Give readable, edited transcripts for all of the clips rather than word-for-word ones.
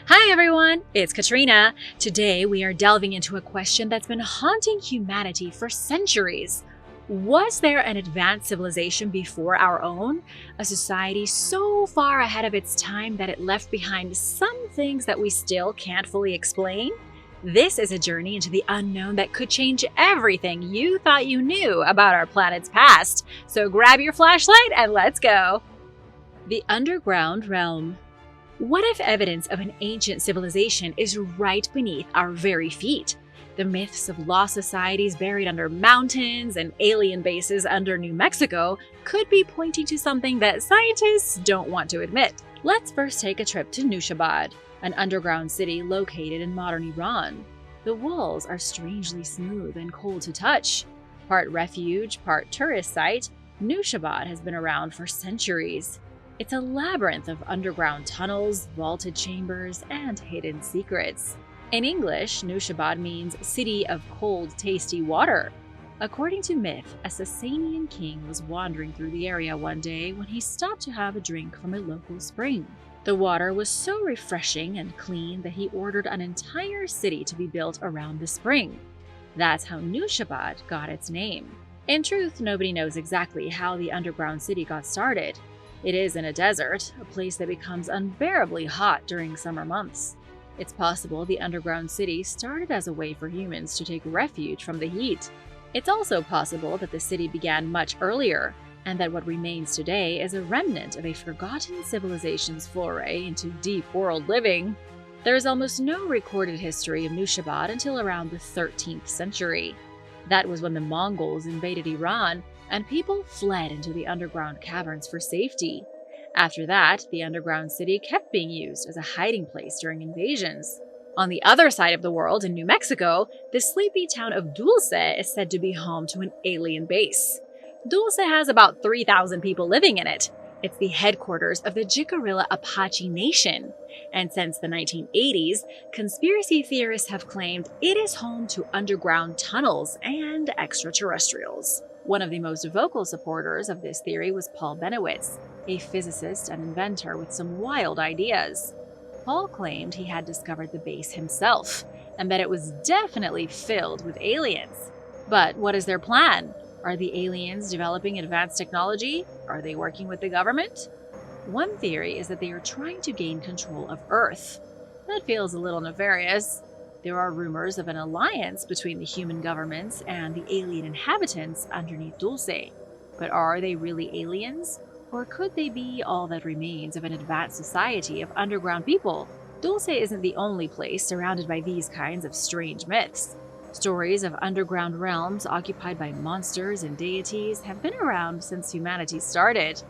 Hi everyone, it's Katrina. Today we are delving into a question that's been haunting humanity for centuries. Was there an advanced civilization before our own? A society so far ahead of its time that it left behind some things that we still can't fully explain? This is a journey into the unknown that could change everything you thought you knew about our planet's past. So grab your flashlight and let's go. The Underground Realm. What if evidence of an ancient civilization is right beneath our very feet? The myths of lost societies buried under mountains and alien bases under New Mexico could be pointing to something that scientists don't want to admit. Let's first take a trip to Nushabad, an underground city located in modern Iran. The walls are strangely smooth and cold to touch. Part refuge, part tourist site, Nushabad has been around for centuries. It's a labyrinth of underground tunnels, vaulted chambers, and hidden secrets. In English, Nushabad means city of cold, tasty water. According to myth, a Sasanian king was wandering through the area one day when he stopped to have a drink from a local spring. The water was so refreshing and clean that he ordered an entire city to be built around the spring. That's how Nushabad got its name. In truth, nobody knows exactly how the underground city got started. It is in a desert, a place that becomes unbearably hot during summer months. It's possible the underground city started as a way for humans to take refuge from the heat. It's also possible that the city began much earlier, and that what remains today is a remnant of a forgotten civilization's foray into deep world living. There is almost no recorded history of Nushabad until around the 13th century. That was when the Mongols invaded Iran, and people fled into the underground caverns for safety. After that, the underground city kept being used as a hiding place during invasions. On the other side of the world, in New Mexico, the sleepy town of Dulce is said to be home to an alien base. Dulce has about 3,000 people living in it. It's the headquarters of the Jicarilla Apache Nation. And since the 1980s, conspiracy theorists have claimed it is home to underground tunnels and extraterrestrials. One of the most vocal supporters of this theory was Paul Benowitz, a physicist and inventor with some wild ideas. Paul claimed he had discovered the base himself, and that it was definitely filled with aliens. But what is their plan? Are the aliens developing advanced technology? Are they working with the government? One theory is that they are trying to gain control of Earth. That feels a little nefarious. There are rumors of an alliance between the human governments and the alien inhabitants underneath Dulce. But are they really aliens? Or could they be all that remains of an advanced society of underground people? Dulce isn't the only place surrounded by these kinds of strange myths. Stories of underground realms occupied by monsters and deities have been around since humanity started.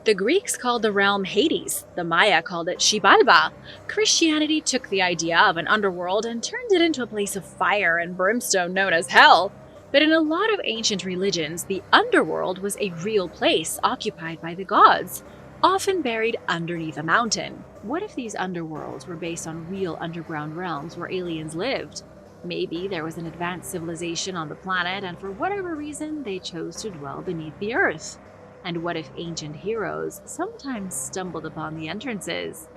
The Greeks called the realm Hades, the Maya called it Xibalba. Christianity took the idea of an underworld and turned it into a place of fire and brimstone known as hell. But in a lot of ancient religions, the underworld was a real place occupied by the gods, often buried underneath a mountain. What if these underworlds were based on real underground realms where aliens lived? Maybe there was an advanced civilization on the planet, and for whatever reason, they chose to dwell beneath the earth. And what if ancient heroes sometimes stumbled upon the entrances?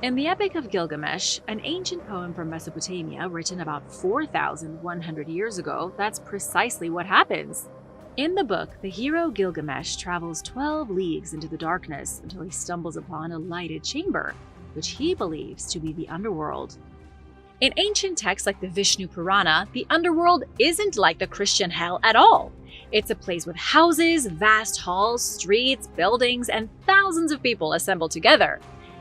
In the Epic of Gilgamesh, an ancient poem from Mesopotamia written about 4,100 years ago, that's precisely what happens. In the book, the hero Gilgamesh travels 12 leagues into the darkness until he stumbles upon a lighted chamber, which he believes to be the underworld. In ancient texts like the Vishnu Purana, the underworld isn't like the Christian hell at all. It's a place with houses, vast halls, streets, buildings, and thousands of people assembled together.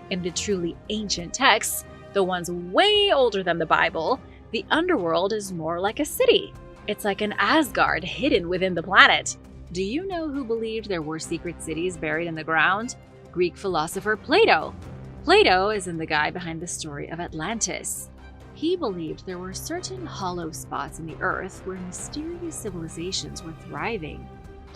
In the truly ancient texts, the ones way older than the Bible, the underworld is more like a city. It's like an Asgard hidden within the planet. Do you know who believed there were secret cities buried in the ground? Greek philosopher Plato. Plato is the guy behind the story of Atlantis. He believed there were certain hollow spots in the earth where mysterious civilizations were thriving.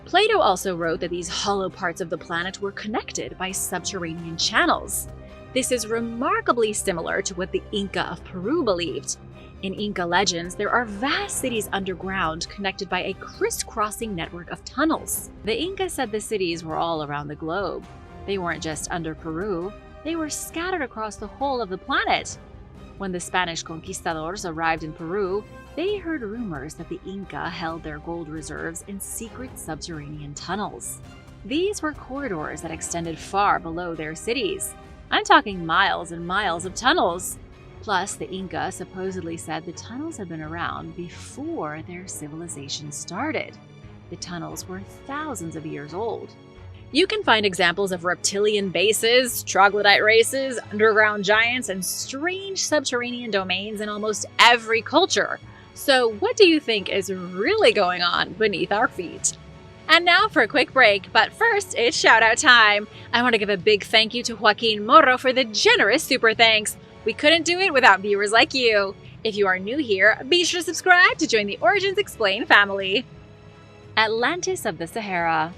Plato also wrote that these hollow parts of the planet were connected by subterranean channels. This is remarkably similar to what the Inca of Peru believed. In Inca legends, there are vast cities underground connected by a crisscrossing network of tunnels. The Inca said the cities were all around the globe. They weren't just under Peru. They were scattered across the whole of the planet. When the Spanish conquistadors arrived in Peru, they heard rumors that the Inca held their gold reserves in secret subterranean tunnels. These were corridors that extended far below their cities. I'm talking miles and miles of tunnels. Plus, the Inca supposedly said the tunnels had been around before their civilization started. The tunnels were thousands of years old. You can find examples of reptilian bases, troglodyte races, underground giants, and strange subterranean domains in almost every culture. So what do you think is really going on beneath our feet? And now for a quick break, but first, it's shout-out time. I want to give a big thank you to Joaquin Morro for the generous super thanks. We couldn't do it without viewers like you. If you are new here, be sure to subscribe to join the Origins Explained family. Atlantis of the Sahara.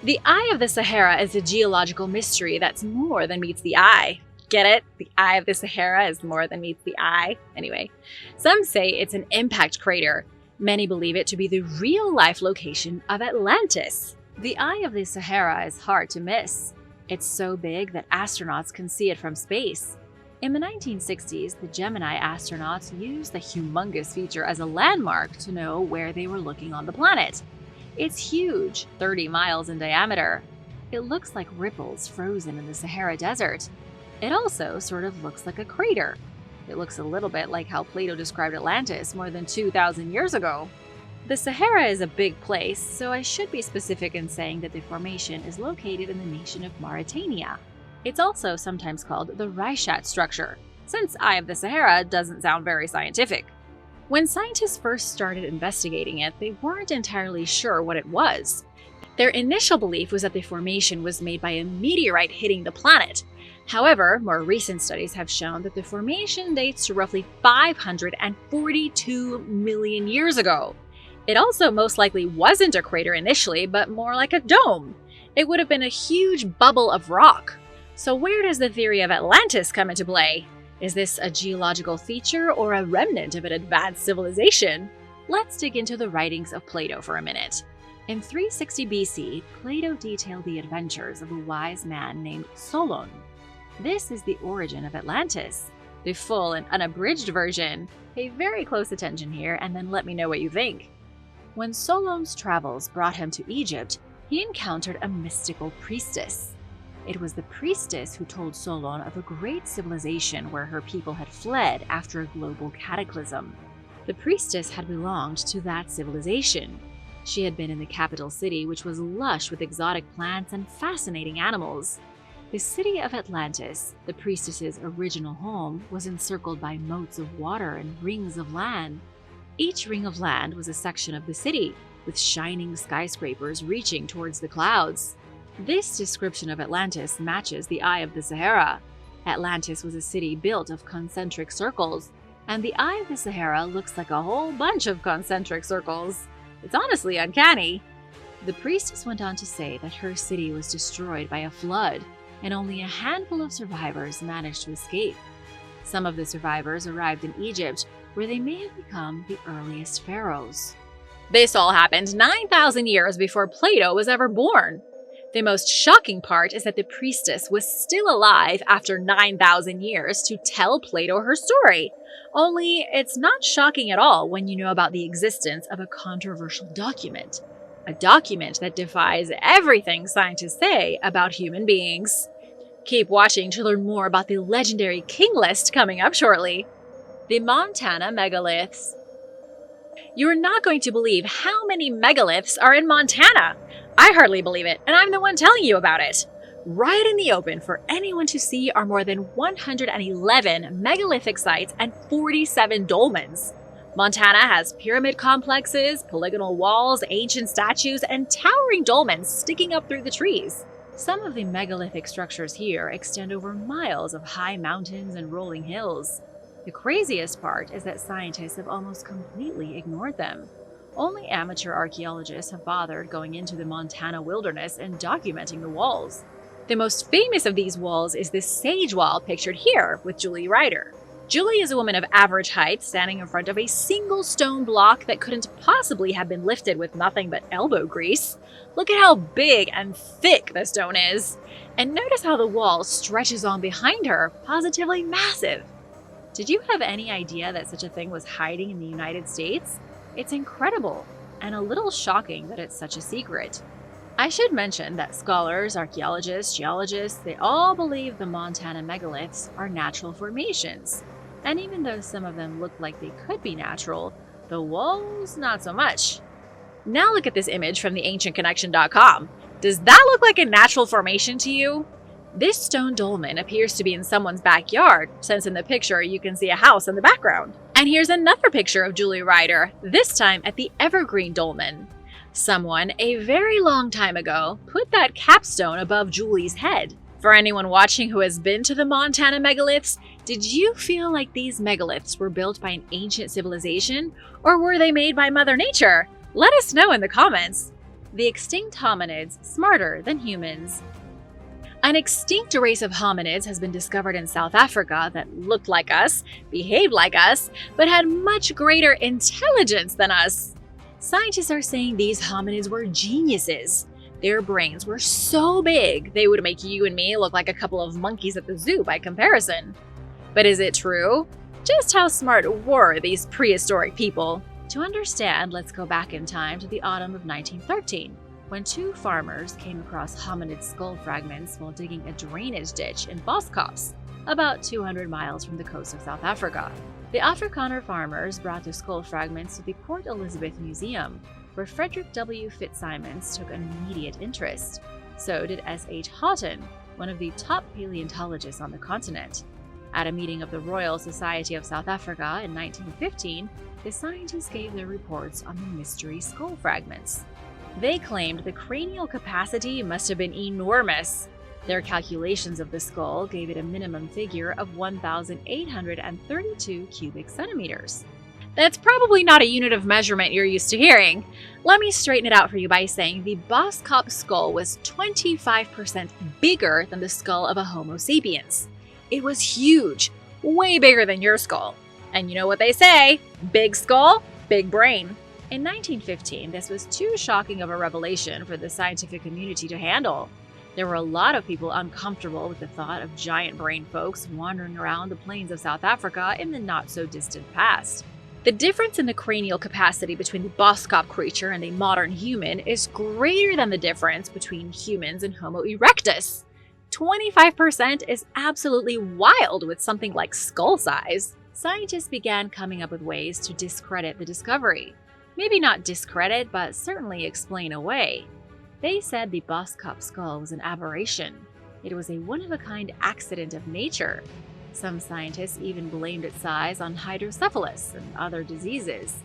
The Eye of the Sahara is a geological mystery that's more than meets the eye. Get it? The Eye of the Sahara is more than meets the eye. Anyway, some say it's an impact crater. Many believe it to be the real-life location of Atlantis. The Eye of the Sahara is hard to miss. It's so big that astronauts can see it from space. In the 1960s, the Gemini astronauts used the humongous feature as a landmark to know where they were looking on the planet. It's huge, 30 miles in diameter. It looks like ripples frozen in the Sahara Desert. It also sort of looks like a crater. It looks a little bit like how Plato described Atlantis more than 2,000 years ago. The Sahara is a big place, so I should be specific in saying that the formation is located in the nation of Mauritania. It's also sometimes called the Reichat structure, since Eye of the Sahara doesn't sound very scientific. When scientists first started investigating it, they weren't entirely sure what it was. Their initial belief was that the formation was made by a meteorite hitting the planet. However, more recent studies have shown that the formation dates to roughly 542 million years ago. It also most likely wasn't a crater initially, but more like a dome. It would have been a huge bubble of rock. So where does the theory of Atlantis come into play? Is this a geological feature or a remnant of an advanced civilization? Let's dig into the writings of Plato for a minute. In 360 BC, Plato detailed the adventures of a wise man named Solon. This is the origin of Atlantis, the full and unabridged version. Pay very close attention here and then let me know what you think. When Solon's travels brought him to Egypt, he encountered a mystical priestess. It was the priestess who told Solon of a great civilization where her people had fled after a global cataclysm. The priestess had belonged to that civilization. She had been in the capital city, which was lush with exotic plants and fascinating animals. The city of Atlantis, the priestess's original home, was encircled by moats of water and rings of land. Each ring of land was a section of the city, with shining skyscrapers reaching towards the clouds. This description of Atlantis matches the Eye of the Sahara. Atlantis was a city built of concentric circles, and the Eye of the Sahara looks like a whole bunch of concentric circles. It's honestly uncanny. The priestess went on to say that her city was destroyed by a flood, and only a handful of survivors managed to escape. Some of the survivors arrived in Egypt, where they may have become the earliest pharaohs. This all happened 9,000 years before Plato was ever born. The most shocking part is that the priestess was still alive after 9,000 years to tell Plato her story. Only, it's not shocking at all when you know about the existence of a controversial document. A document that defies everything scientists say about human beings. Keep watching to learn more about the legendary king list coming up shortly. The Montana megaliths. You're not going to believe how many megaliths are in Montana. I hardly believe it, and I'm the one telling you about it. Right in the open for anyone to see are more than 111 megalithic sites and 47 dolmens. Montana has pyramid complexes, polygonal walls, ancient statues, and towering dolmens sticking up through the trees. Some of the megalithic structures here extend over miles of high mountains and rolling hills. The craziest part is that scientists have almost completely ignored them. Only amateur archaeologists have bothered going into the Montana wilderness and documenting the walls. The most famous of these walls is the Sage Wall pictured here with Julie Ryder. Julie is a woman of average height standing in front of a single stone block that couldn't possibly have been lifted with nothing but elbow grease. Look at how big and thick the stone is. And notice how the wall stretches on behind her, positively massive. Did you have any idea that such a thing was hiding in the United States? It's incredible, and a little shocking that it's such a secret. I should mention that scholars, archaeologists, geologists, they all believe the Montana megaliths are natural formations. And even though some of them look like they could be natural, the walls not so much. Now look at this image from the ancientconnection.com. Does that look like a natural formation to you? This stone dolmen appears to be in someone's backyard, since in the picture you can see a house in the background. And here's another picture of Julie Ryder, this time at the Evergreen Dolmen. Someone, a very long time ago, put that capstone above Julie's head. For anyone watching who has been to the Montana megaliths, did you feel like these megaliths were built by an ancient civilization, or were they made by Mother Nature? Let us know in the comments. The extinct hominids smarter than humans. An extinct race of hominids has been discovered in South Africa that looked like us, behaved like us, but had much greater intelligence than us. Scientists are saying these hominids were geniuses. Their brains were so big, they would make you and me look like a couple of monkeys at the zoo by comparison. But is it true? Just how smart were these prehistoric people? To understand, let's go back in time to the autumn of 1913. When two farmers came across hominid skull fragments while digging a drainage ditch in Boskops, about 200 miles from the coast of South Africa. The Afrikaner farmers brought the skull fragments to the Port Elizabeth Museum, where Frederick W. Fitzsimons took an immediate interest. So did S.H. Houghton, one of the top paleontologists on the continent. At a meeting of the Royal Society of South Africa in 1915, the scientists gave their reports on the mystery skull fragments. They claimed the cranial capacity must have been enormous. Their calculations of the skull gave it a minimum figure of 1,832 cubic centimeters. That's probably not a unit of measurement you're used to hearing. Let me straighten it out for you by saying the Boskop skull was 25% bigger than the skull of a Homo sapiens. It was huge, way bigger than your skull. And you know what they say, big skull, big brain. In 1915, this was too shocking of a revelation for the scientific community to handle. There were a lot of people uncomfortable with the thought of giant-brained folks wandering around the plains of South Africa in the not-so-distant past. The difference in the cranial capacity between the Boskop creature and a modern human is greater than the difference between humans and Homo erectus. 25% is absolutely wild with something like skull size. Scientists began coming up with ways to discredit the discovery. Maybe not discredit, but certainly explain away. They said the Boskop skull was an aberration. It was a one-of-a-kind accident of nature. Some scientists even blamed its size on hydrocephalus and other diseases.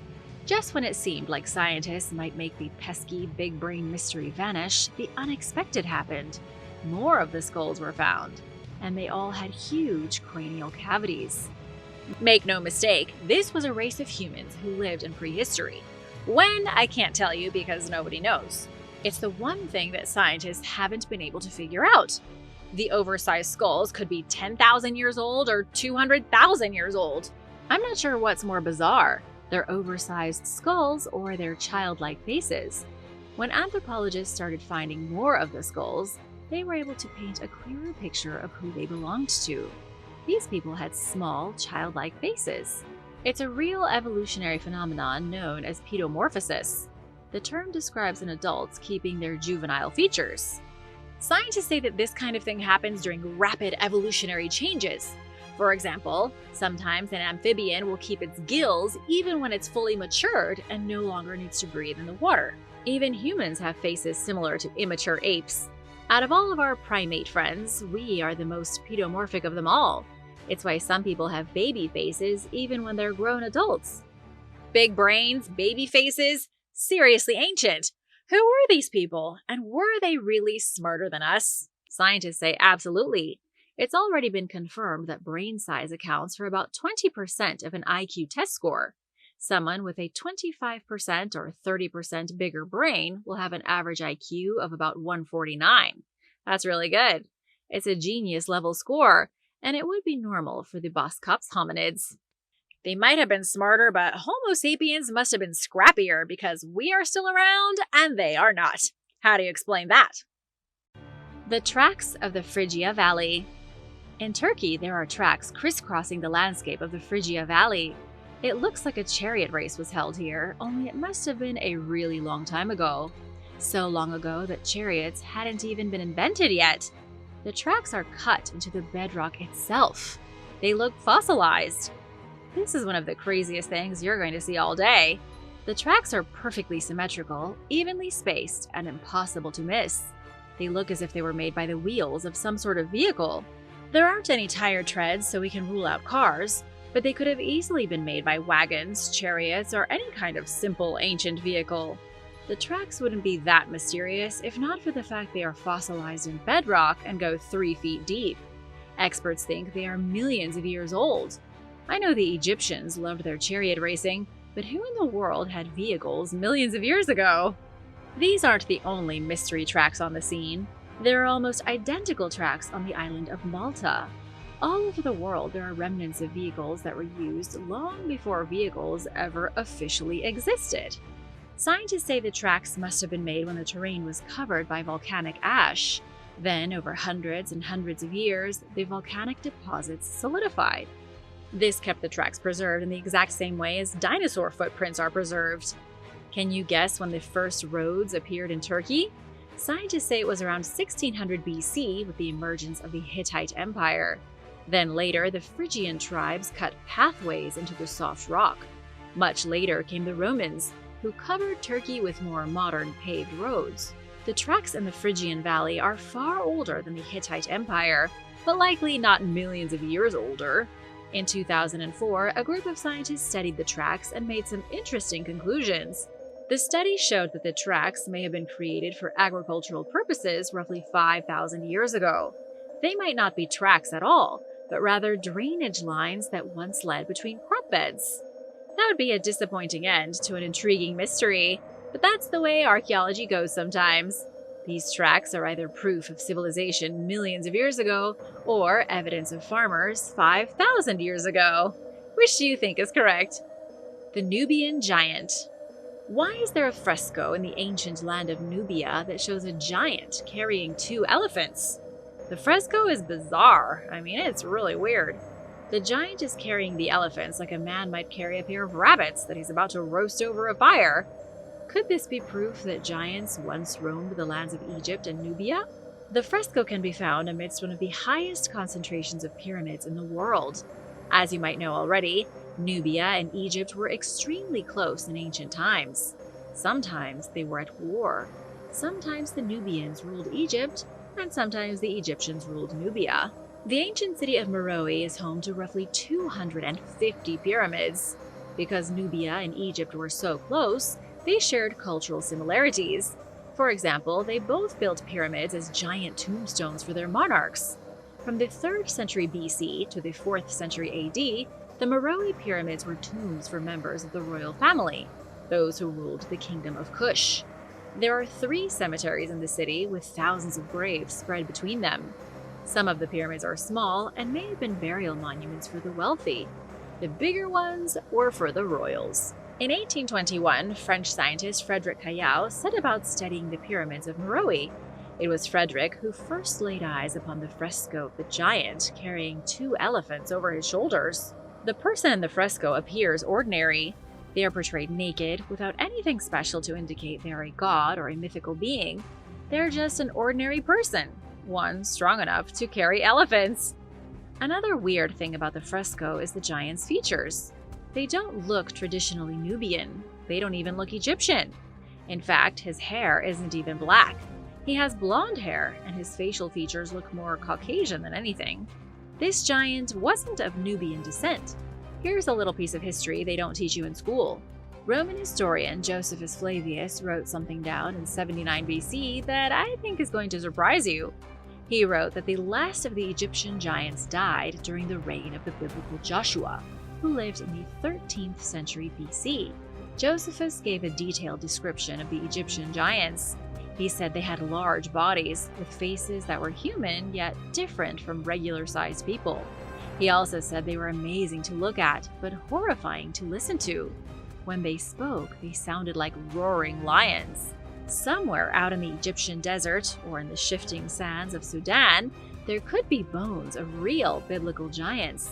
Just when it seemed like scientists might make the pesky big brain mystery vanish, the unexpected happened. More of the skulls were found, and they all had huge cranial cavities. Make no mistake, this was a race of humans who lived in prehistory. When, I can't tell you because nobody knows. It's the one thing that scientists haven't been able to figure out. The oversized skulls could be 10,000 years old or 200,000 years old. I'm not sure what's more bizarre, their oversized skulls or their childlike faces. When anthropologists started finding more of the skulls, they were able to paint a clearer picture of who they belonged to. These people had small, childlike faces. It's a real evolutionary phenomenon known as pedomorphosis. The term describes an adult keeping their juvenile features. Scientists say that this kind of thing happens during rapid evolutionary changes. For example, sometimes an amphibian will keep its gills even when it's fully matured and no longer needs to breathe in the water. Even humans have faces similar to immature apes. Out of all of our primate friends, we are the most pedomorphic of them all. It's why some people have baby faces even when they're grown adults. Big brains, baby faces, seriously ancient. Who were these people, and were they really smarter than us? Scientists say absolutely. It's already been confirmed that brain size accounts for about 20% of an IQ test score. Someone with a 25% or 30% bigger brain will have an average IQ of about 149. That's really good. It's a genius level score. and it would be normal for the Boskops hominids. They might have been smarter, but Homo sapiens must have been scrappier because we are still around and they are not. How do you explain that? The tracks of the Phrygia Valley. In Turkey, there are tracks crisscrossing the landscape of the Phrygia Valley. It looks like a chariot race was held here, only it must have been a really long time ago. So long ago that chariots hadn't even been invented yet. The tracks are cut into the bedrock itself. They look fossilized. This is one of the craziest things you're going to see all day. The tracks are perfectly symmetrical, evenly spaced, and impossible to miss. They look as if they were made by the wheels of some sort of vehicle. There aren't any tire treads, so we can rule out cars, but they could have easily been made by wagons, chariots, or any kind of simple ancient vehicle. The tracks wouldn't be that mysterious if not for the fact they are fossilized in bedrock and go 3 feet deep. Experts think they are millions of years old. I know the Egyptians loved their chariot racing, but who in the world had vehicles millions of years ago? These aren't the only mystery tracks on the scene. There are almost identical tracks on the island of Malta. All over the world, there are remnants of vehicles that were used long before vehicles ever officially existed. Scientists say the tracks must have been made when the terrain was covered by volcanic ash. Then, over hundreds and hundreds of years, the volcanic deposits solidified. This kept the tracks preserved in the exact same way as dinosaur footprints are preserved. Can you guess when the first roads appeared in Turkey? Scientists say it was around 1600 BC with the emergence of the Hittite Empire. Then later, the Phrygian tribes cut pathways into the soft rock. Much later came the Romans, who covered Turkey with more modern paved roads. The tracks in the Phrygian Valley are far older than the Hittite Empire, but likely not millions of years older. In 2004, a group of scientists studied the tracks and made some interesting conclusions. The study showed that the tracks may have been created for agricultural purposes roughly 5,000 years ago. They might not be tracks at all, but rather drainage lines that once led between crop beds. That would be a disappointing end to an intriguing mystery, but that's the way archaeology goes sometimes. These tracks are either proof of civilization millions of years ago or evidence of farmers 5,000 years ago. Which do you think is correct? The Nubian Giant. Why is there a fresco in the ancient land of Nubia that shows a giant carrying 2 elephants? The fresco is bizarre. I mean, it's really weird. The giant is carrying the elephants like a man might carry a pair of rabbits that he's about to roast over a fire. Could this be proof that giants once roamed the lands of Egypt and Nubia? The fresco can be found amidst one of the highest concentrations of pyramids in the world. As you might know already, Nubia and Egypt were extremely close in ancient times. Sometimes they were at war. Sometimes the Nubians ruled Egypt, and sometimes the Egyptians ruled Nubia. The ancient city of Meroe is home to roughly 250 pyramids. Because Nubia and Egypt were so close, they shared cultural similarities. For example, they both built pyramids as giant tombstones for their monarchs. From the 3rd century BC to the 4th century AD, the Meroe pyramids were tombs for members of the royal family, those who ruled the kingdom of Kush. There are 3 cemeteries in the city with thousands of graves spread between them. Some of the pyramids are small and may have been burial monuments for the wealthy. The bigger ones were for the royals. In 1821, French scientist Frédéric Caillat set about studying the pyramids of Meroe. It was Frédéric who first laid eyes upon the fresco of the giant carrying 2 elephants over his shoulders. The person in the fresco appears ordinary. They are portrayed naked, without anything special to indicate they are a god or a mythical being. They're just an ordinary person, one strong enough to carry elephants. Another weird thing about the fresco is the giant's features. They don't look traditionally Nubian. They don't even look Egyptian. In fact, his hair isn't even black. He has blonde hair, and his facial features look more Caucasian than anything. This giant wasn't of Nubian descent. Here's a little piece of history they don't teach you in school. Roman historian Josephus Flavius wrote something down in 79 BC that I think is going to surprise you. He wrote that the last of the Egyptian giants died during the reign of the biblical Joshua, who lived in the 13th century BC. Josephus gave a detailed description of the Egyptian giants. He said they had large bodies with faces that were human yet different from regular-sized people. He also said they were amazing to look at, but horrifying to listen to. When they spoke, they sounded like roaring lions. Somewhere out in the Egyptian desert or in the shifting sands of Sudan, there could be bones of real biblical giants.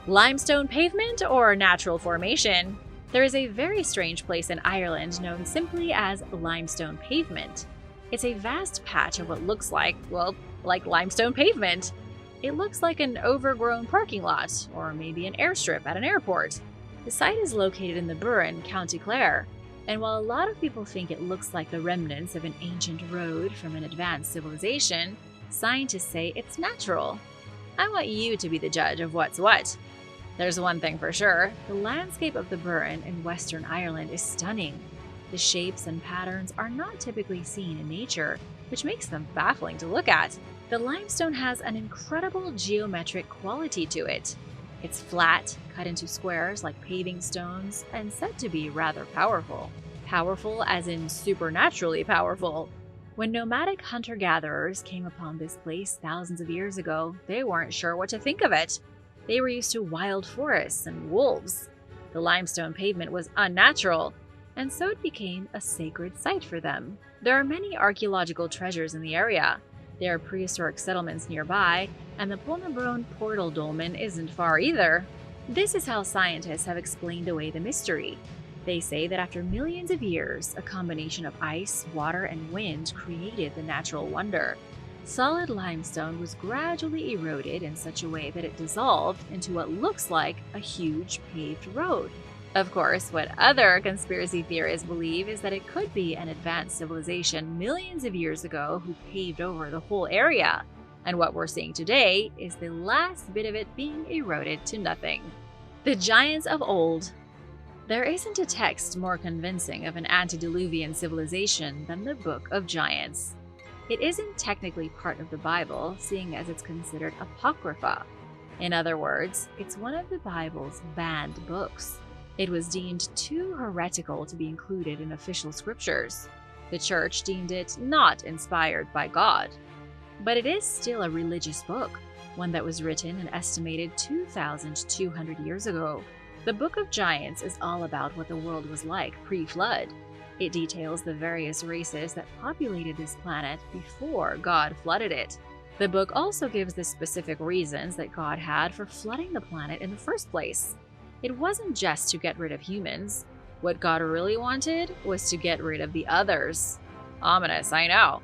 Limestone pavement or natural formation? There is a very strange place in Ireland known simply as limestone pavement. It's a vast patch of what looks like limestone pavement. It looks like an overgrown parking lot, or maybe an airstrip at an airport. The site is located in the Burren, County Clare, and while a lot of people think it looks like the remnants of an ancient road from an advanced civilization, scientists say it's natural. I want you to be the judge of what's what. There's one thing for sure, the landscape of the Burren in Western Ireland is stunning. The shapes and patterns are not typically seen in nature, which makes them baffling to look at. The limestone has an incredible geometric quality to it. It's flat, cut into squares like paving stones, and said to be rather powerful. Powerful as in supernaturally powerful. When nomadic hunter-gatherers came upon this place thousands of years ago, they weren't sure what to think of it. They were used to wild forests and wolves. The limestone pavement was unnatural, and so it became a sacred site for them. There are many archaeological treasures in the area. There are prehistoric settlements nearby, and the Polnabrone portal dolmen isn't far either. This is how scientists have explained away the mystery. They say that after millions of years, a combination of ice, water, and wind created the natural wonder. Solid limestone was gradually eroded in such a way that it dissolved into what looks like a huge paved road. Of course, what other conspiracy theorists believe is that it could be an advanced civilization millions of years ago who paved over the whole area, and what we're seeing today is the last bit of it being eroded to nothing. The giants of old. There isn't a text more convincing of an antediluvian civilization than the Book of Giants. It isn't technically part of the Bible, seeing as it's considered apocrypha. In other words, it's one of the Bible's banned books. It was deemed too heretical to be included in official scriptures. The church deemed it not inspired by God. But it is still a religious book, one that was written an estimated 2,200 years ago. The Book of Giants is all about what the world was like pre-flood. It details the various races that populated this planet before God flooded it. The book also gives the specific reasons that God had for flooding the planet in the first place. It wasn't just to get rid of humans. What God really wanted was to get rid of the others. Ominous, I know.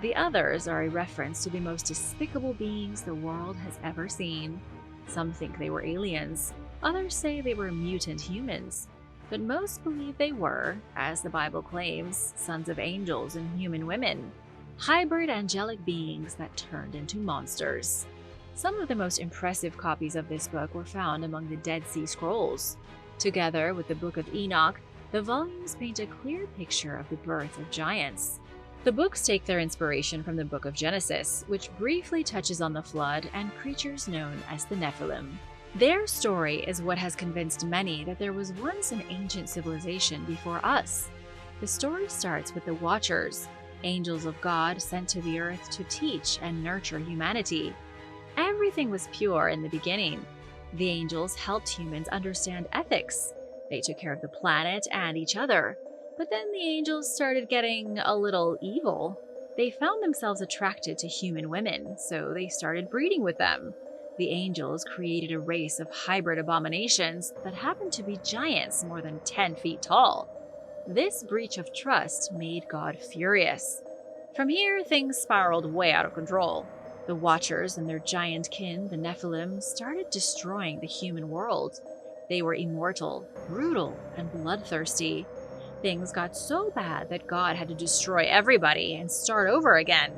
The others are a reference to the most despicable beings the world has ever seen. Some think they were aliens. Others say they were mutant humans. But most believe they were, as the Bible claims, sons of angels and human women. Hybrid angelic beings that turned into monsters. Some of the most impressive copies of this book were found among the Dead Sea Scrolls. Together with the Book of Enoch, the volumes paint a clear picture of the birth of giants. The books take their inspiration from the Book of Genesis, which briefly touches on the flood and creatures known as the Nephilim. Their story is what has convinced many that there was once an ancient civilization before us. The story starts with the Watchers, angels of God sent to the earth to teach and nurture humanity. Everything was pure in the beginning. The angels helped humans understand ethics. They took care of the planet and each other. But then the angels started getting a little evil. They found themselves attracted to human women, so they started breeding with them. The angels created a race of hybrid abominations that happened to be giants more than 10 feet tall. This breach of trust made God furious. From here, things spiraled way out of control. The Watchers and their giant kin, the Nephilim, started destroying the human world. They were immortal, brutal, and bloodthirsty. Things got so bad that God had to destroy everybody and start over again.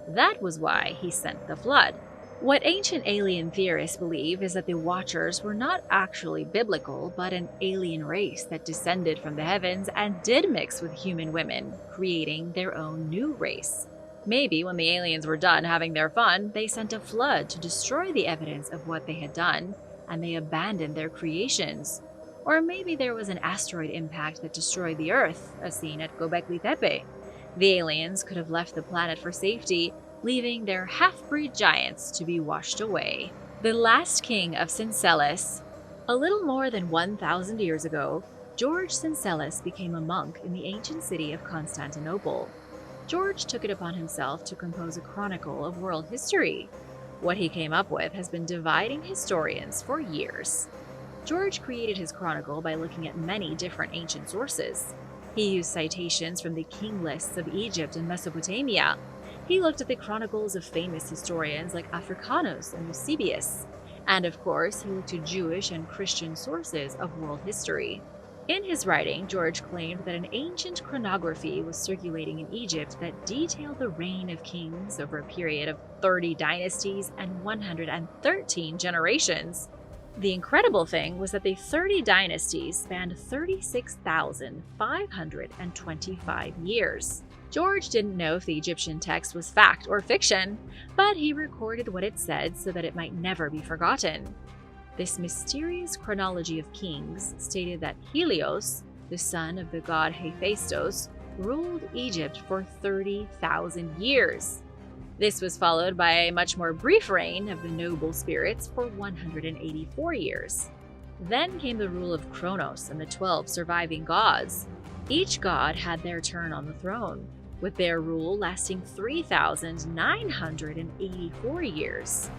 That was why he sent the flood. What ancient alien theorists believe is that the Watchers were not actually biblical, but an alien race that descended from the heavens and did mix with human women, creating their own new race. Maybe when the aliens were done having their fun, they sent a flood to destroy the evidence of what they had done, and they abandoned their creations. Or maybe there was an asteroid impact that destroyed the Earth, as seen at Göbekli Tepe. The aliens could have left the planet for safety, leaving their half-breed giants to be washed away. The last king of Syncellus. A little more than 1,000 years ago, George Syncellus became a monk in the ancient city of Constantinople. George took it upon himself to compose a chronicle of world history. What he came up with has been dividing historians for years. George created his chronicle by looking at many different ancient sources. He used citations from the king lists of Egypt and Mesopotamia. He looked at the chronicles of famous historians like Africanus and Eusebius. And of course, he looked to Jewish and Christian sources of world history. In his writing, George claimed that an ancient chronography was circulating in Egypt that detailed the reign of kings over a period of 30 dynasties and 113 generations. The incredible thing was that the 30 dynasties spanned 36,525 years. George didn't know if the Egyptian text was fact or fiction, but he recorded what it said so that it might never be forgotten. This mysterious chronology of kings stated that Helios, the son of the god Hephaestus, ruled Egypt for 30,000 years. This was followed by a much more brief reign of the noble spirits for 184 years. Then came the rule of Kronos and the 12 surviving gods. Each god had their turn on the throne, with their rule lasting 3,984 years.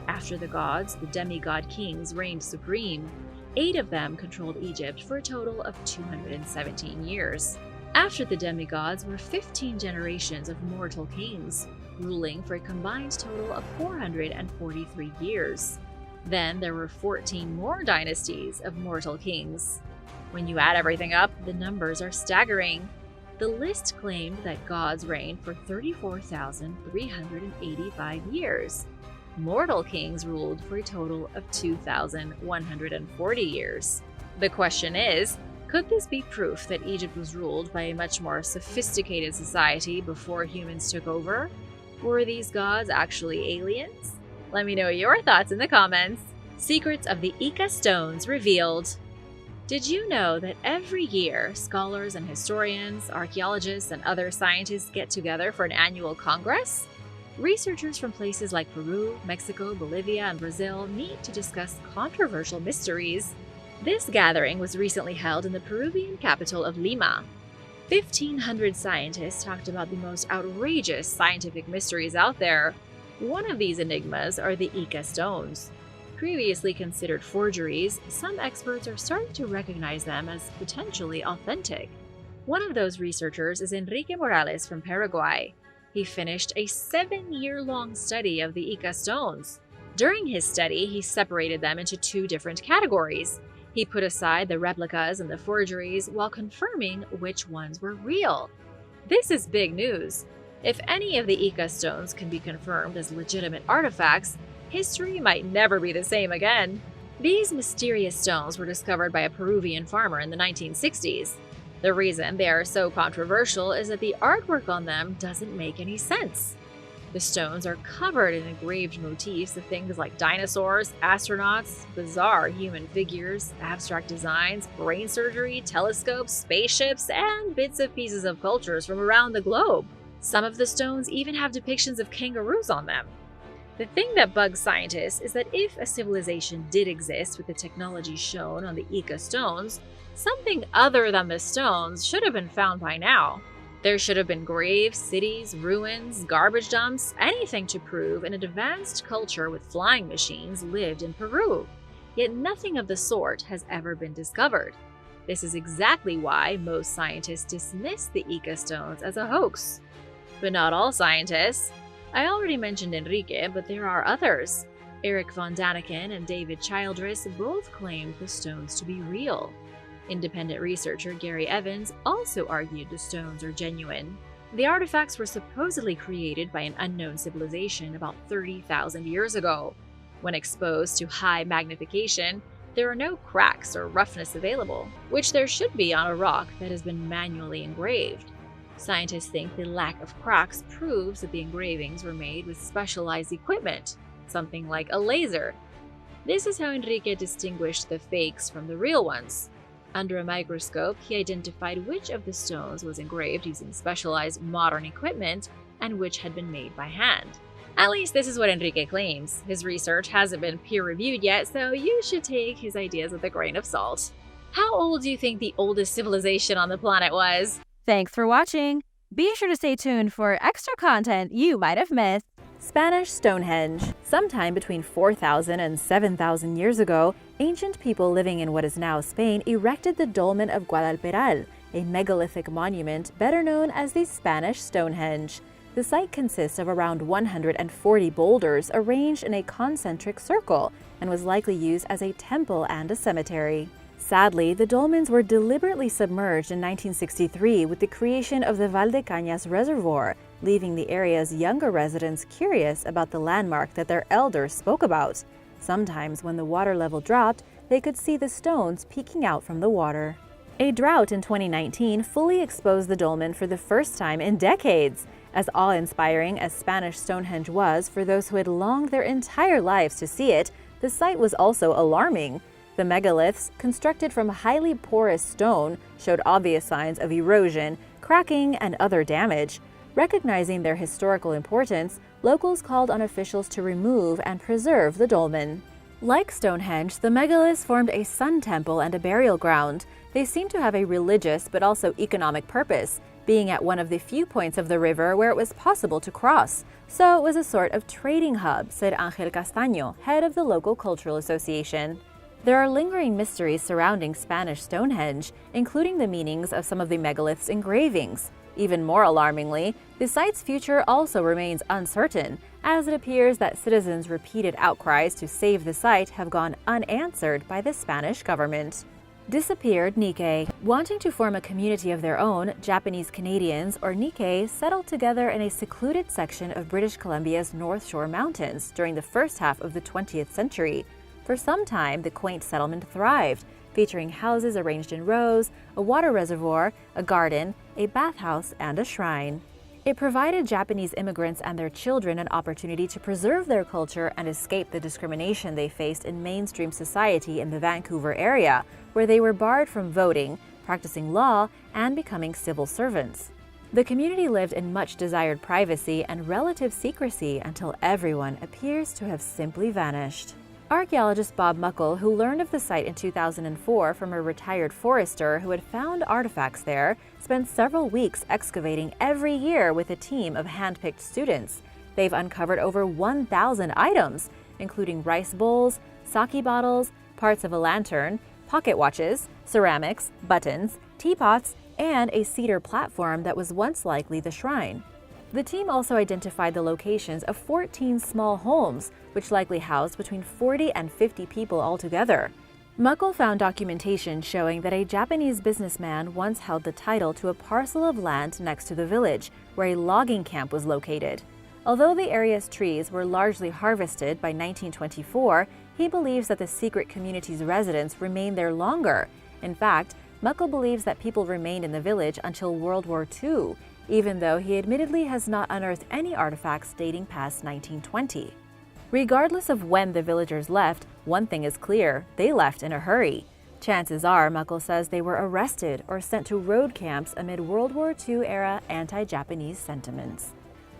After the gods, the demigod kings reigned supreme. 8 of them controlled Egypt for a total of 217 years. After the demigods were 15 generations of mortal kings, ruling for a combined total of 443 years. Then there were 14 more dynasties of mortal kings. When you add everything up, the numbers are staggering. The list claimed that gods reigned for 34,385 years. Mortal kings ruled for a total of 2,140 years. The question is, could this be proof that Egypt was ruled by a much more sophisticated society before humans took over? Were these gods actually aliens? Let me know your thoughts in the comments. Secrets of the Ica stones revealed. Did you know that every year scholars and historians, archaeologists, and other scientists get together for an annual congress? Researchers from places like Peru, Mexico, Bolivia, and Brazil meet to discuss controversial mysteries. This gathering was recently held in the Peruvian capital of Lima. 1,500 scientists talked about the most outrageous scientific mysteries out there. One of these enigmas are the Ica stones. Previously considered forgeries, some experts are starting to recognize them as potentially authentic. One of those researchers is Enrique Morales from Paraguay. He finished a 7-year-long study of the Ica stones. During his study, he separated them into 2 different categories. He put aside the replicas and the forgeries while confirming which ones were real. This is big news. If any of the Ica stones can be confirmed as legitimate artifacts, history might never be the same again. These mysterious stones were discovered by a Peruvian farmer in the 1960s. The reason they are so controversial is that the artwork on them doesn't make any sense. The stones are covered in engraved motifs of things like dinosaurs, astronauts, bizarre human figures, abstract designs, brain surgery, telescopes, spaceships, and bits of pieces of cultures from around the globe. Some of the stones even have depictions of kangaroos on them. The thing that bugs scientists is that if a civilization did exist with the technology shown on the Ica stones, something other than the stones should have been found by now. There should have been graves, cities, ruins, garbage dumps, anything to prove an advanced culture with flying machines lived in Peru. Yet nothing of the sort has ever been discovered. This is exactly why most scientists dismiss the Ica stones as a hoax. But not all scientists. I already mentioned Enrique, but there are others. Eric von Daniken and David Childress both claimed the stones to be real. Independent researcher Gary Evans also argued the stones are genuine. The artifacts were supposedly created by an unknown civilization about 30,000 years ago. When exposed to high magnification, there are no cracks or roughness available, which there should be on a rock that has been manually engraved. Scientists think the lack of cracks proves that the engravings were made with specialized equipment, something like a laser. This is how Enrique distinguished the fakes from the real ones. Under a microscope, he identified which of the stones was engraved using specialized modern equipment and which had been made by hand. At least this is what Enrique claims. His research hasn't been peer-reviewed yet, so you should take his ideas with a grain of salt. How old do you think the oldest civilization on the planet was? Thanks for watching! Be sure to stay tuned for extra content you might have missed. Spanish Stonehenge. Sometime between 4,000 and 7,000 years ago, ancient people living in what is now Spain erected the Dolmen of Guadalperal, a megalithic monument better known as the Spanish Stonehenge. The site consists of around 140 boulders arranged in a concentric circle and was likely used as a temple and a cemetery. Sadly, the dolmens were deliberately submerged in 1963 with the creation of the Valdecañas Reservoir, leaving the area's younger residents curious about the landmark that their elders spoke about. Sometimes, when the water level dropped, they could see the stones peeking out from the water. A drought in 2019 fully exposed the dolmen for the first time in decades. As awe-inspiring as Spanish Stonehenge was for those who had longed their entire lives to see it, the sight was also alarming. The megaliths, constructed from highly porous stone, showed obvious signs of erosion, cracking, and other damage. Recognizing their historical importance, locals called on officials to remove and preserve the dolmen. Like Stonehenge, the megaliths formed a sun temple and a burial ground. They seem to have a religious but also economic purpose, being at one of the few points of the river where it was possible to cross. So it was a sort of trading hub, said Ángel Castaño, head of the local cultural association. There are lingering mysteries surrounding Spanish Stonehenge, including the meanings of some of the megaliths' engravings. Even more alarmingly, the site's future also remains uncertain, as it appears that citizens' repeated outcries to save the site have gone unanswered by the Spanish government. Disappeared Nikkei. Wanting to form a community of their own, Japanese Canadians, or Nikkei, settled together in a secluded section of British Columbia's North Shore Mountains during the first half of the 20th century. For some time, the quaint settlement thrived, featuring houses arranged in rows, a water reservoir, a garden, a bathhouse, and a shrine. It provided Japanese immigrants and their children an opportunity to preserve their culture and escape the discrimination they faced in mainstream society in the Vancouver area, where they were barred from voting, practicing law, and becoming civil servants. The community lived in much desired privacy and relative secrecy until everyone appears to have simply vanished. Archaeologist Bob Muckle, who learned of the site in 2004 from a retired forester who had found artifacts there, spent several weeks excavating every year with a team of hand-picked students. They've uncovered over 1,000 items, including rice bowls, sake bottles, parts of a lantern, pocket watches, ceramics, buttons, teapots, and a cedar platform that was once likely the shrine. The team also identified the locations of 14 small homes, which likely housed between 40 and 50 people altogether. Muckle found documentation showing that a Japanese businessman once held the title to a parcel of land next to the village, where a logging camp was located. Although the area's trees were largely harvested by 1924, he believes that the secret community's residents remained there longer. In fact, Muckle believes that people remained in the village until World War II, even though he admittedly has not unearthed any artifacts dating past 1920. Regardless of when the villagers left, one thing is clear: they left in a hurry. Chances are, Muckle says, they were arrested or sent to road camps amid World War II-era anti-Japanese sentiments.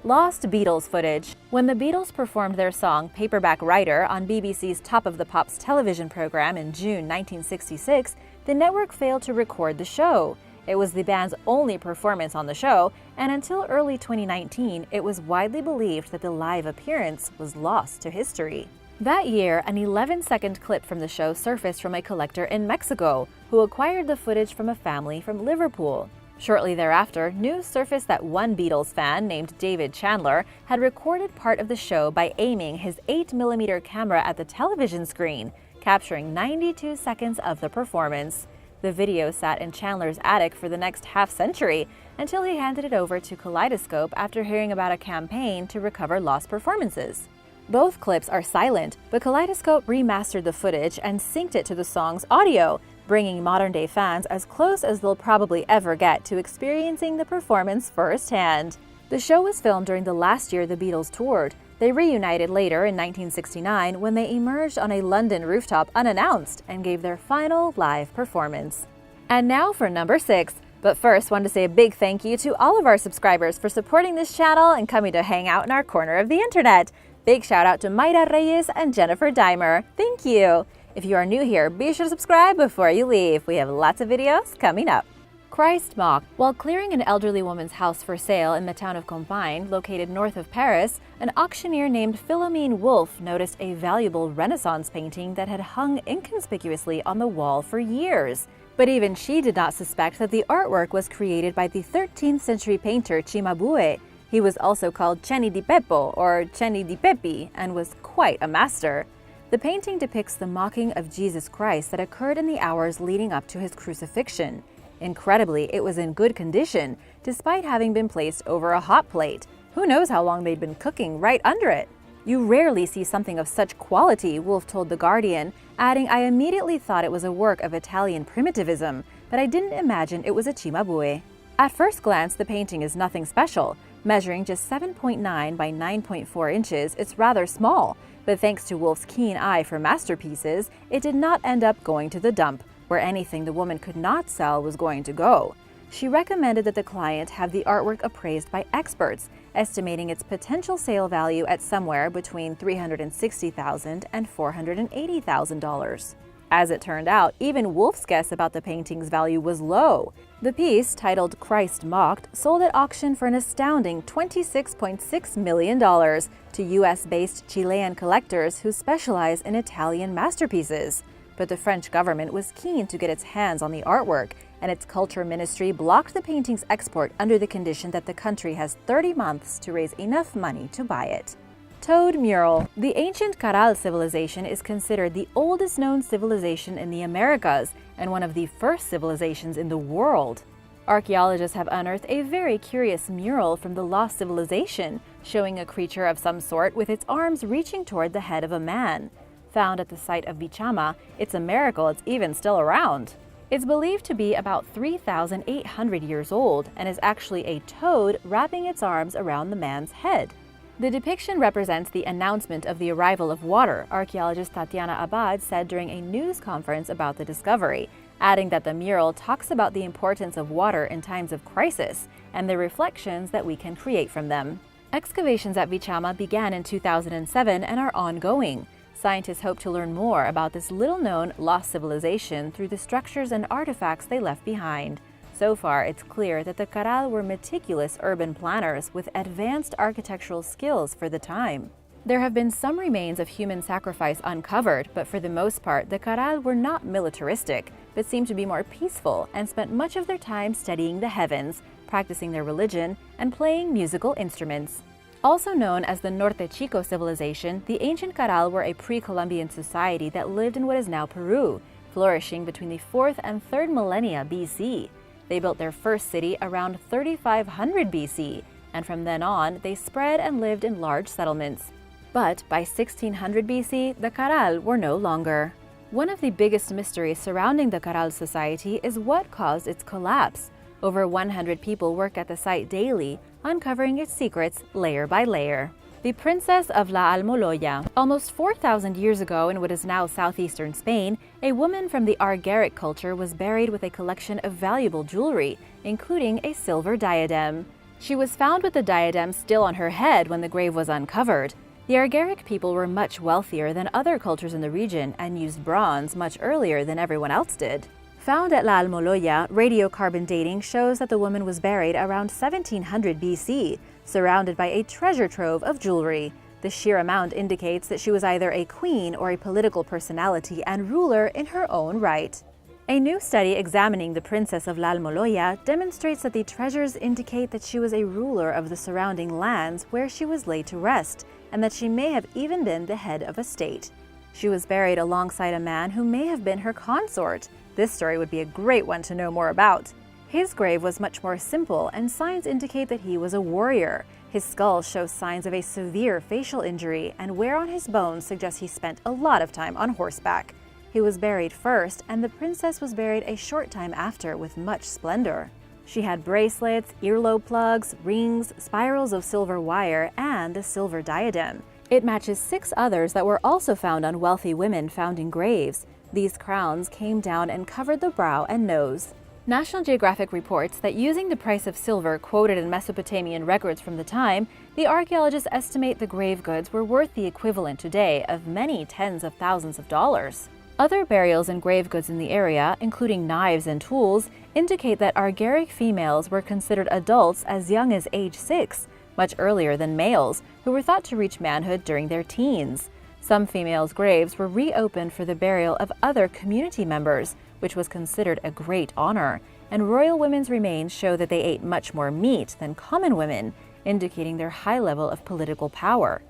Lost Beatles footage. When the Beatles performed their song Paperback Writer on BBC's Top of the Pops television program in June 1966, the network failed to record the show. It was the band's only performance on the show, and until early 2019, it was widely believed that the live appearance was lost to history. That year, an 11-second clip from the show surfaced from a collector in Mexico, who acquired the footage from a family from Liverpool. Shortly thereafter, news surfaced that one Beatles fan named David Chandler had recorded part of the show by aiming his 8mm camera at the television screen, capturing 92 seconds of the performance. The video sat in Chandler's attic for the next half-century until he handed it over to Kaleidoscope after hearing about a campaign to recover lost performances. Both clips are silent, but Kaleidoscope remastered the footage and synced it to the song's audio, bringing modern-day fans as close as they'll probably ever get to experiencing the performance firsthand. The show was filmed during the last year the Beatles toured. They reunited later in 1969 when they emerged on a London rooftop unannounced and gave their final live performance. And now for number 6. But first, want to say a big thank you to all of our subscribers for supporting this channel and coming to hang out in our corner of the internet. Big shout out to Mayra Reyes and Jennifer Dimer. Thank you! If you are new here, be sure to subscribe before you leave. We have lots of videos coming up. Christ mock. While clearing an elderly woman's house for sale in the town of Compiègne, located north of Paris, an auctioneer named Philomene Wolff noticed a valuable Renaissance painting that had hung inconspicuously on the wall for years. But even she did not suspect that the artwork was created by the 13th century painter Cimabue. He was also called Cenni di Beppo or Cenni di Peppi and was quite a master. The painting depicts the mocking of Jesus Christ that occurred in the hours leading up to his crucifixion. Incredibly, it was in good condition, despite having been placed over a hot plate. Who knows how long they'd been cooking right under it? You rarely see something of such quality, Wolff told The Guardian, adding, "I immediately thought it was a work of Italian primitivism, but I didn't imagine it was a Cimabue." At first glance, the painting is nothing special. Measuring just 7.9 by 9.4 inches, it's rather small. But thanks to Wolff's keen eye for masterpieces, it did not end up going to the dump, where anything the woman could not sell was going to go. She recommended that the client have the artwork appraised by experts, estimating its potential sale value at somewhere between $360,000 and $480,000. As it turned out, even Wolff's guess about the painting's value was low. The piece, titled Christ Mocked, sold at auction for an astounding $26.6 million to US-based Chilean collectors who specialize in Italian masterpieces. But the French government was keen to get its hands on the artwork, and its culture ministry blocked the painting's export under the condition that the country has 30 months to raise enough money to buy it. Toad mural. The ancient Caral civilization is considered the oldest known civilization in the Americas and one of the first civilizations in the world. Archaeologists have unearthed a very curious mural from the lost civilization, showing a creature of some sort with its arms reaching toward the head of a man. Found at the site of Vichama, it's a miracle it's even still around. It's believed to be about 3,800 years old and is actually a toad wrapping its arms around the man's head. The depiction represents the announcement of the arrival of water, archaeologist Tatiana Abad said during a news conference about the discovery, adding that the mural talks about the importance of water in times of crisis and the reflections that we can create from them. Excavations at Vichama began in 2007 and are ongoing. Scientists hope to learn more about this little-known lost civilization through the structures and artifacts they left behind. So far, it's clear that the Caral were meticulous urban planners with advanced architectural skills for the time. There have been some remains of human sacrifice uncovered, but for the most part, the Caral were not militaristic, but seemed to be more peaceful and spent much of their time studying the heavens, practicing their religion, and playing musical instruments. Also known as the Norte Chico civilization, the ancient Caral were a pre-Columbian society that lived in what is now Peru, flourishing between the 4th and 3rd millennia BC. They built their first city around 3500 BC, and from then on, they spread and lived in large settlements. But by 1600 BC, the Caral were no longer. One of the biggest mysteries surrounding the Caral society is what caused its collapse. Over 100 people work at the site daily, uncovering its secrets layer by layer. The Princess of La Almoloya. Almost 4,000 years ago in what is now southeastern Spain, a woman from the Argaric culture was buried with a collection of valuable jewelry, including a silver diadem. She was found with the diadem still on her head when the grave was uncovered. The Argaric people were much wealthier than other cultures in the region and used bronze much earlier than everyone else did. Found at La Almoloya, radiocarbon dating shows that the woman was buried around 1700 BC, surrounded by a treasure trove of jewelry. The sheer amount indicates that she was either a queen or a political personality and ruler in her own right. A new study examining the Princess of La Almoloya demonstrates that the treasures indicate that she was a ruler of the surrounding lands where she was laid to rest, and that she may have even been the head of a state. She was buried alongside a man who may have been her consort. This story would be a great one to know more about. His grave was much more simple, and signs indicate that he was a warrior. His skull shows signs of a severe facial injury, and wear on his bones suggests he spent a lot of time on horseback. He was buried first, and the princess was buried a short time after with much splendor. She had bracelets, earlobe plugs, rings, spirals of silver wire, and a silver diadem. It matches 6 others that were also found on wealthy women found in graves. These crowns came down and covered the brow and nose. National Geographic reports that using the price of silver quoted in Mesopotamian records from the time, the archaeologists estimate the grave goods were worth the equivalent today of many tens of thousands of dollars. Other burials and grave goods in the area, including knives and tools, indicate that Argaric females were considered adults as young as age 6, much earlier than males, who were thought to reach manhood during their teens. Some females' graves were reopened for the burial of other community members, which was considered a great honor, and royal women's remains show that they ate much more meat than common women, indicating their high level of political power.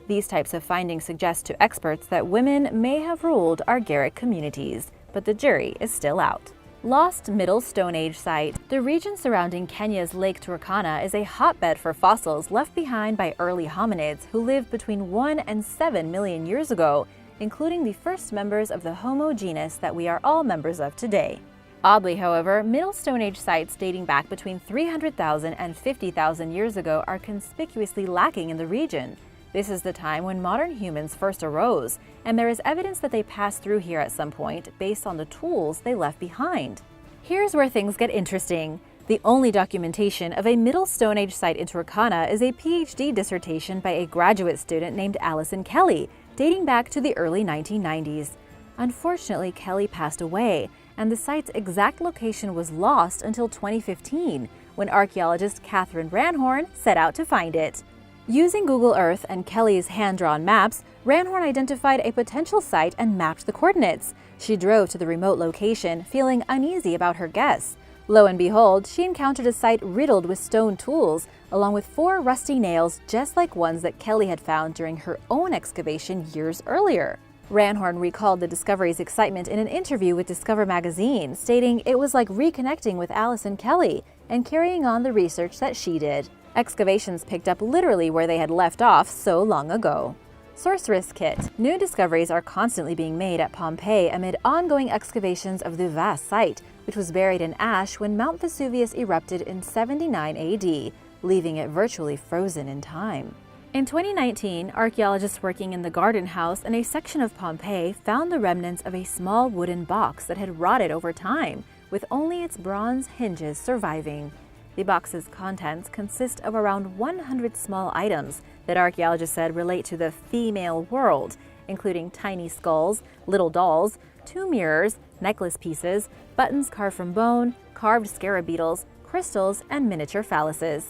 These types of findings suggest to experts that women may have ruled Argaric communities, but the jury is still out. Lost Middle Stone Age site. The region surrounding Kenya's Lake Turkana is a hotbed for fossils left behind by early hominids who lived between 1 and 7 million years ago, including the first members of the Homo genus that we are all members of today. Oddly, however, Middle Stone Age sites dating back between 300,000 and 50,000 years ago are conspicuously lacking in the region. This is the time when modern humans first arose, and there is evidence that they passed through here at some point based on the tools they left behind. Here's where things get interesting. The only documentation of a Middle Stone Age site in Turkana is a PhD dissertation by a graduate student named Allison Kelly, dating back to the early 1990s. Unfortunately, Kelly passed away, and the site's exact location was lost until 2015, when archaeologist Catherine Ranhorn set out to find it. Using Google Earth and Kelly's hand-drawn maps, Ranhorn identified a potential site and mapped the coordinates. She drove to the remote location, feeling uneasy about her guess. Lo and behold, she encountered a site riddled with stone tools, along with 4 rusty nails just like ones that Kelly had found during her own excavation years earlier. Ranhorn recalled the discovery's excitement in an interview with Discover magazine, stating it was like reconnecting with Allison Kelly and carrying on the research that she did. Excavations picked up literally where they had left off so long ago. Sorceress Kit. New discoveries are constantly being made at Pompeii amid ongoing excavations of the vast site, which was buried in ash when Mount Vesuvius erupted in 79 AD, leaving it virtually frozen in time. In 2019, archaeologists working in the Garden House in a section of Pompeii found the remnants of a small wooden box that had rotted over time, with only its bronze hinges surviving. The box's contents consist of around 100 small items that archaeologists said relate to the female world, including tiny skulls, little dolls, 2 mirrors, necklace pieces, buttons carved from bone, carved scarab beetles, crystals, and miniature phalluses.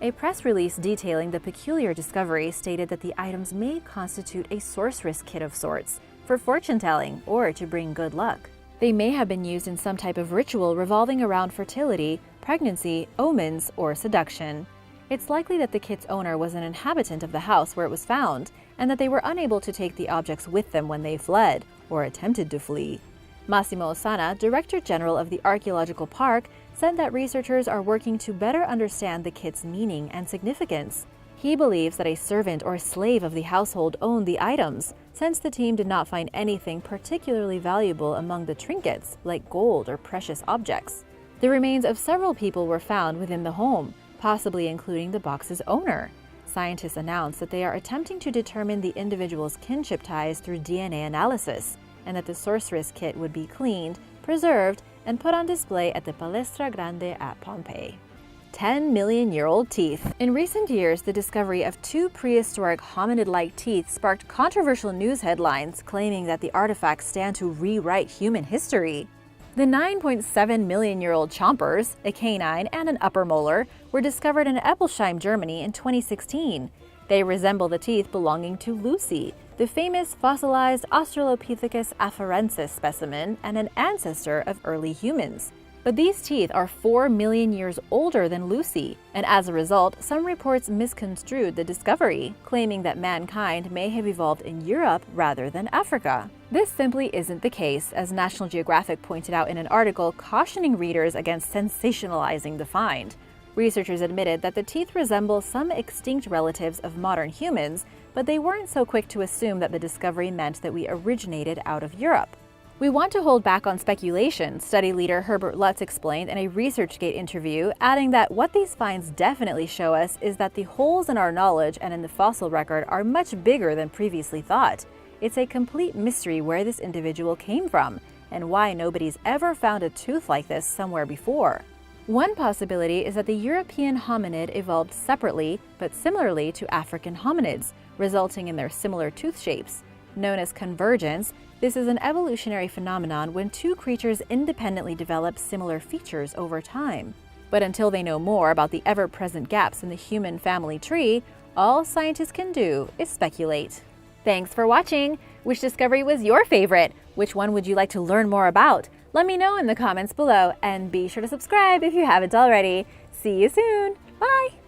A press release detailing the peculiar discovery stated that the items may constitute a sorceress kit of sorts, for fortune-telling or to bring good luck. They may have been used in some type of ritual revolving around fertility, pregnancy, omens, or seduction. It's likely that the kit's owner was an inhabitant of the house where it was found, and that they were unable to take the objects with them when they fled, or attempted to flee. Massimo Ossana, Director General of the Archaeological Park, said that researchers are working to better understand the kit's meaning and significance. He believes that a servant or slave of the household owned the items, since the team did not find anything particularly valuable among the trinkets, like gold or precious objects. The remains of several people were found within the home, possibly including the box's owner. Scientists announced that they are attempting to determine the individual's kinship ties through DNA analysis, and that the sorceress kit would be cleaned, preserved, and put on display at the Palestra Grande at Pompeii. 10-million-year-old teeth. In recent years, the discovery of 2 prehistoric hominid-like teeth sparked controversial news headlines claiming that the artifacts stand to rewrite human history. The 9.7-million-year-old chompers, a canine and an upper molar, were discovered in Eppelsheim, Germany in 2016. They resemble the teeth belonging to Lucy, the famous fossilized Australopithecus afarensis specimen and an ancestor of early humans. But these teeth are 4 million years older than Lucy, and as a result, some reports misconstrued the discovery, claiming that mankind may have evolved in Europe rather than Africa. This simply isn't the case, as National Geographic pointed out in an article cautioning readers against sensationalizing the find. Researchers admitted that the teeth resemble some extinct relatives of modern humans, but they weren't so quick to assume that the discovery meant that we originated out of Europe. We want to hold back on speculation, study leader Herbert Lutz explained in a ResearchGate interview, adding that what these finds definitely show us is that the holes in our knowledge and in the fossil record are much bigger than previously thought. It's a complete mystery where this individual came from and why nobody's ever found a tooth like this somewhere before. One possibility is that the European hominid evolved separately but similarly to African hominids, resulting in their similar tooth shapes. Known as convergence, this is an evolutionary phenomenon when two creatures independently develop similar features over time. But until they know more about the ever-present gaps in the human family tree, all scientists can do is speculate. Thanks for watching! Which discovery was your favorite? Which one would you like to learn more about? Let me know in the comments below, and be sure to subscribe if you haven't already. See you soon! Bye!